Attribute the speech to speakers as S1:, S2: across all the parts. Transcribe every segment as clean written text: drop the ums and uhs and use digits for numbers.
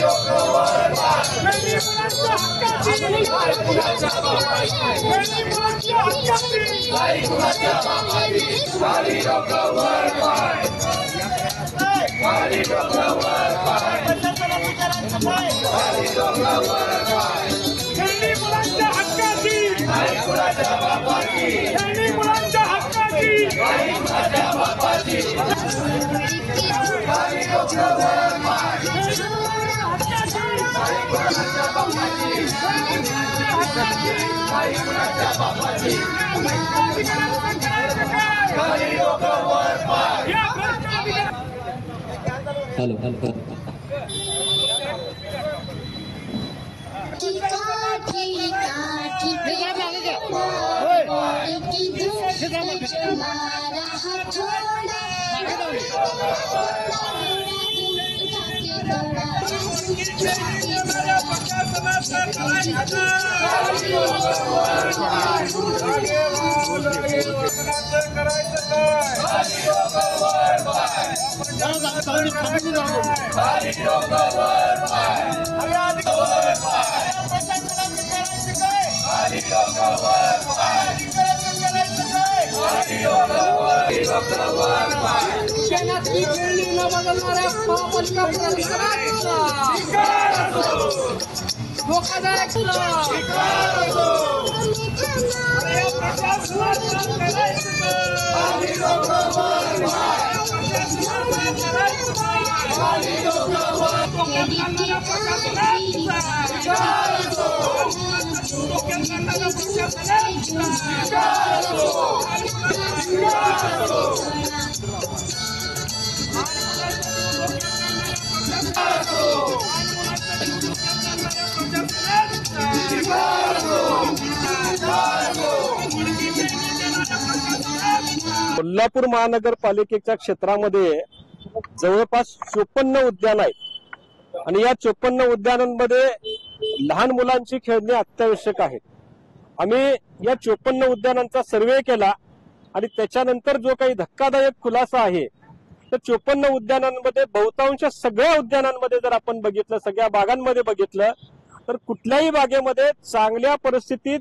S1: Hello
S2: Kolhapur महानगरपालिकेच्या क्षेत्रामध्ये जवळपास 54 उद्यान आहेत आणि या 54 उद्यानांमध्ये लहान मुलांची खेळणी अत्यावश्यक आहेत। आम्ही या 54 उद्यानांचा सर्वे केला आणि त्याच्यानंतर जो काही धक्कादायक खुलासा आहे तर 54 उद्यानांमध्ये बहुतांश सगळ्या उद्यानांमध्ये जर आपण बघितलं, सगळ्या बागांमध्ये बघितलं तर कुठल्याही बागेमध्ये चांगल्या परिस्थितीत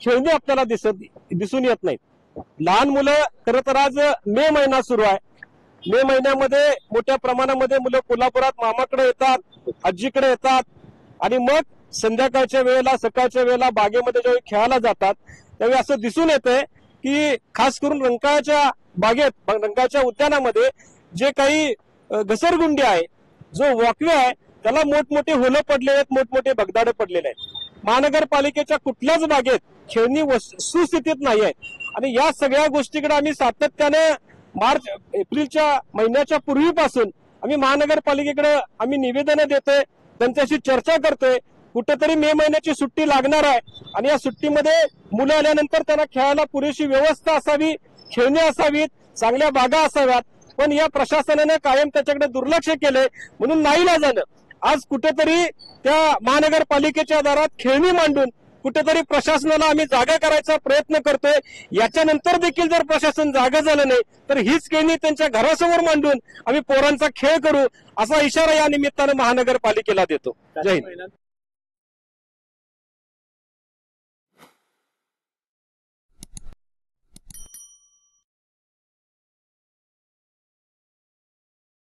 S2: खेळणी आपल्याला दिसून येत नाहीत। लहान मुलं खरं तर आज मे महिना सुरू आहे। मे महिन्यामध्ये मोठ्या प्रमाणामध्ये मुलं कोल्हापुरात मामाकडे येतात, आजीकडे येतात आणि मग संध्याकाळच्या वेळेला सकाळच्या वेळेला बागेमध्ये जेव्हा खेळायला जातात त्यावेळी असं दिसून येतंय की खास करून रंकाळ्याच्या बागेत, रंकाळ्याच्या उद्यानामध्ये जे काही घसरगुंडी आहे, जो वॉकवे आहे त्याला मोठमोठे होलं पडलेले आहेत, मोठमोठे भगदाडे पडलेले आहेत। महानगरपालिकेच्या कुठल्याच बागेत खेळणी सुस्थितीत नाही आहेत आणि या सगळ्या गोष्टीकडे आम्ही सातत्याने मार्च एप्रिलच्या महिन्याच्या पूर्वीपासून आम्ही महानगरपालिकेकडे आम्ही निवेदन देतोय, त्यांच्याशी चर्चा करतोय। कुठेतरी मे महिन्याची सुट्टी लागणार आहे आणि या सुट्टीमध्ये मुलं आल्यानंतर त्यांना खेळायला पुरेशी व्यवस्था असावी, खेळणी असावीत, चांगल्या बागा असाव्यात, पण या प्रशासनाने कायम त्याच्याकडे दुर्लक्ष केलंय। म्हणून नाईलाजानं आज कुठेतरी त्या महानगरपालिकेच्या दारात खेळणी मांडून कुठेतरी प्रशासनाला आम्ही जागा करायचा प्रयत्न करतोय। याच्यानंतर देखील जर प्रशासन जागा झालं नाही तर हीच खेळणी त्यांच्या घरासमोर मांडून आम्ही पोरांचा खेळ करू असा इशारा या निमित्तानं महानगरपालिकेला देतो। जय हिंद।